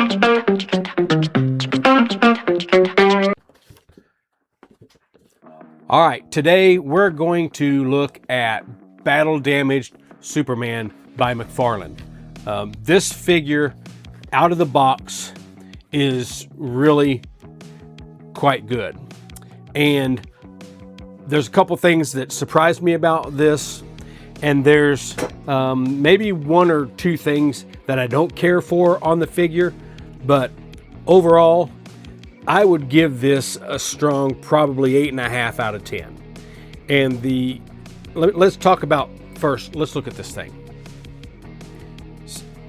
All right, today we're going to look at Battle Damaged Superman by McFarlane. This figure out of the box is really quite good. And there's a couple things that surprised me about this, and there's maybe one or two things that I don't care for on the figure, but overall, I would give this a strong probably 8.5 out of 10. And let's talk about first, let's look at this thing.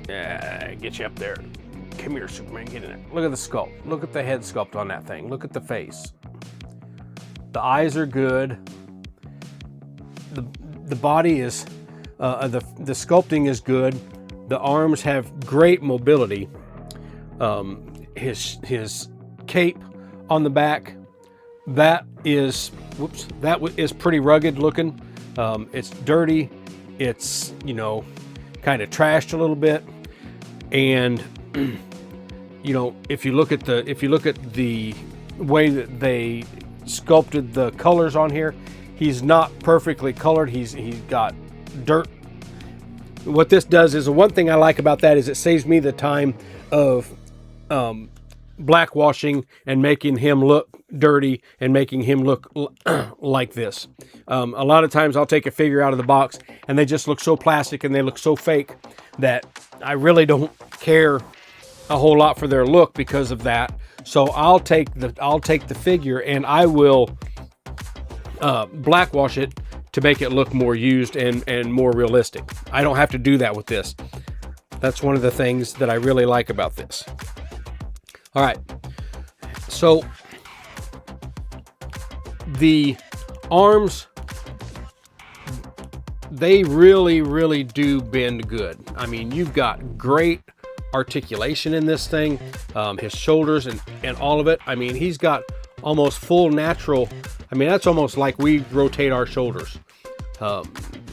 Get you up there. Come here, Superman, get in it. Look at the sculpt. Look at the head sculpt on that thing. Look at the face. The eyes are good. The body is, the sculpting is good. The arms have great mobility. His cape on the back, that is pretty rugged looking. It's dirty. It's, you know, kind of trashed a little bit. And you know, if you look at the way that they sculpted the colors on here, he's not perfectly colored. He's got dirt. What this does is, the one thing I like about that is it saves me the time of black washing and making him look dirty and making him look like this. A lot of times I'll take a figure out of the box and they just look so plastic and they look so fake that I really don't care a whole lot for their look because of that. So I'll take the figure and I will black wash it to make it look more used and more realistic. I don't have to do that with this. That's one of the things that I really like about this. All right, so the arms, they really do bend good. I mean, you've got great articulation in this thing. His shoulders and all of it. I mean, he's got almost full natural. I mean, that's almost like we rotate our shoulders,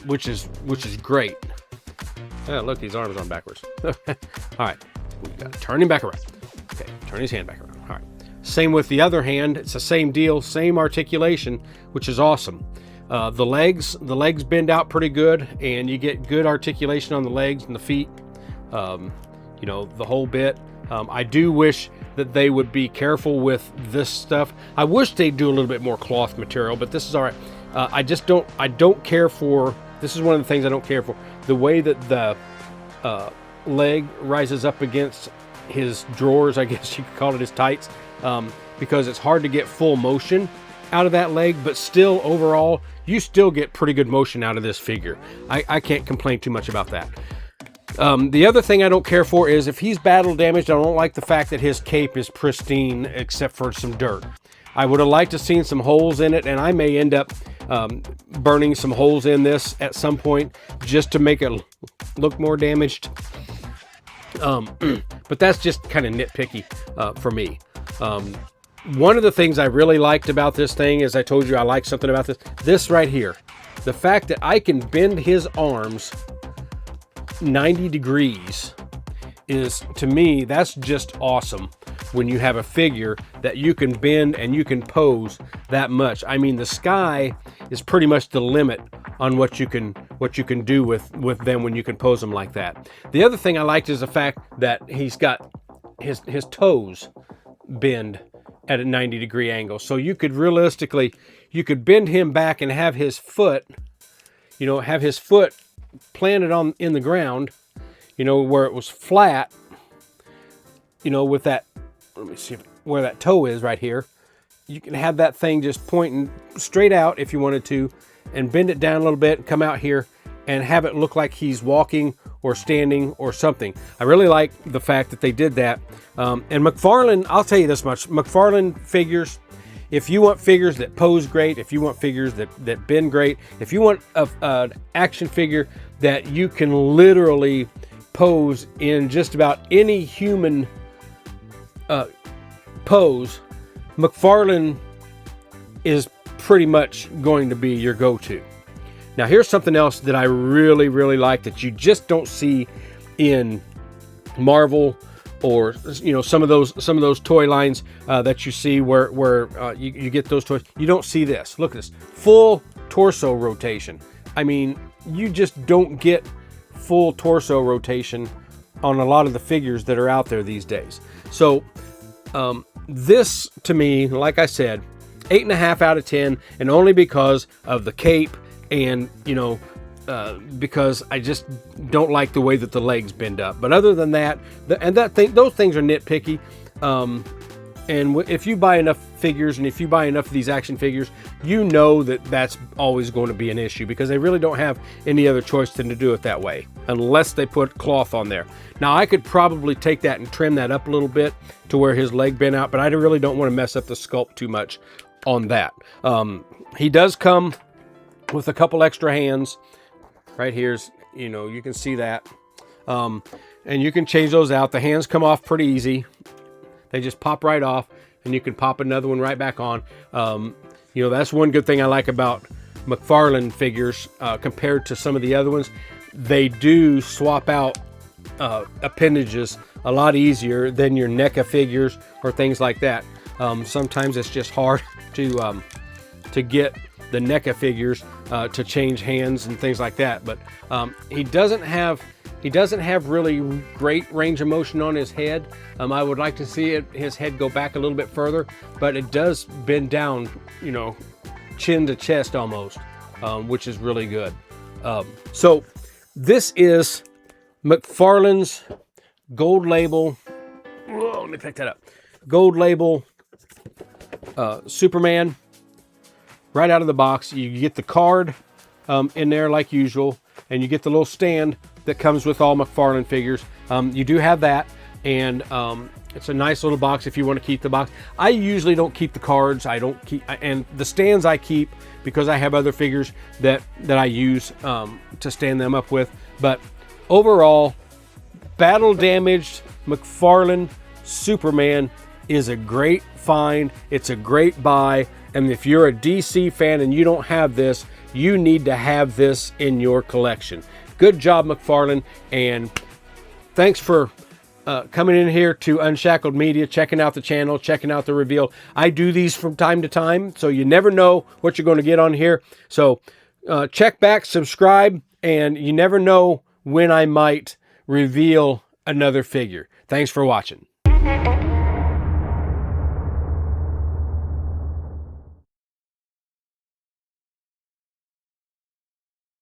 which is great. Yeah, look, his arms on backwards. All right, we got to turn him back around. Okay, turn his hand back around. All right. Same with the other hand. It's the same deal, same articulation, which is awesome. The legs bend out pretty good, and you get good articulation on the legs and the feet. You know, the whole bit. I do wish that they would be careful with this stuff. I wish they'd do a little bit more cloth material, but this is all right. I don't care for, this is one of the things I don't care for, the way that the leg rises up against his drawers, I guess you could call it, his tights, because it's hard to get full motion out of that leg, but still overall you still get pretty good motion out of this figure. I can't complain too much about that. The other thing I don't care for is if he's battle damaged, I don't like the fact that his cape is pristine except for some dirt. I would have liked to seen some holes in it, and I may end up burning some holes in this at some point just to make it look more damaged. But that's just kind of nitpicky for me. One of the things I really liked about this thing, as I told you I like something about this right here. The fact that I can bend his arms 90 degrees is, to me, that's just awesome when you have a figure that you can bend and you can pose that much. I mean, the sky is pretty much the limit on what you can do with them when you can pose them like that. The other thing I liked is the fact that he's got his toes bend at a 90-degree angle. So you could realistically, you could bend him back and have his foot, you know, have his foot planted in the ground, you know, where it was flat, you know, with that, let me see where that toe is right here. You can have that thing just pointing straight out if you wanted to, and bend it down a little bit and come out here and have it look like he's walking or standing or something. I really like the fact that they did that. And McFarlane, I'll tell you this much, McFarlane figures, if you want figures that pose great, if you want figures that bend great, if you want an action figure that you can literally pose in just about any human pose, McFarlane is pretty much going to be your go-to. Now here's something else that I really like that you just don't see in Marvel or you know, some of those toy lines that you see where you get those toys. You don't see this. Look at this full torso rotation. I mean, you just don't get full torso rotation on a lot of the figures that are out there these days. So this, to me, like I said, 8.5 out of 10, and only because of the cape, and you know, because I just don't like the way that the legs bend up. But other than that, those things are nitpicky. And if you buy enough figures, and if you buy enough of these action figures, you know that that's always going to be an issue, because they really don't have any other choice than to do it that way, unless they put cloth on there. Now, I could probably take that and trim that up a little bit to where his leg bent out, but I really don't want to mess up the sculpt too much on that. He does come with a couple extra hands. Right here's, you know, you can see that. And you can change those out. The hands come off pretty easy. They just pop right off, and you can pop another one right back on. You know, that's one good thing I like about McFarlane figures compared to some of the other ones. They do swap out appendages a lot easier than your NECA figures or things like that. Sometimes it's just hard to get the NECA figures to change hands and things like that. But he doesn't have really great range of motion on his head. I would like to see his head go back a little bit further, but it does bend down, you know, chin to chest almost, which is really good. So this is McFarlane's gold label. Whoa, let me pick that up. Gold label Superman. Right out of the box, you get the card in there like usual, and you get the little stand that comes with all McFarlane figures. You do have that, and it's a nice little box if you want to keep the box. I usually don't keep the cards. I don't keep, and the stands I keep because I have other figures that I use to stand them up with. But overall, battle damaged McFarlane Superman is a great find. It's a great buy. And if you're a DC fan and you don't have this, you need to have this in your collection. Good job, McFarlane, and thanks for coming in here to Unshackled Media, checking out the channel, checking out the reveal. I do these from time to time, so you never know what you're going to get on here. So check back, subscribe, and you never know when I might reveal another figure. Thanks for watching.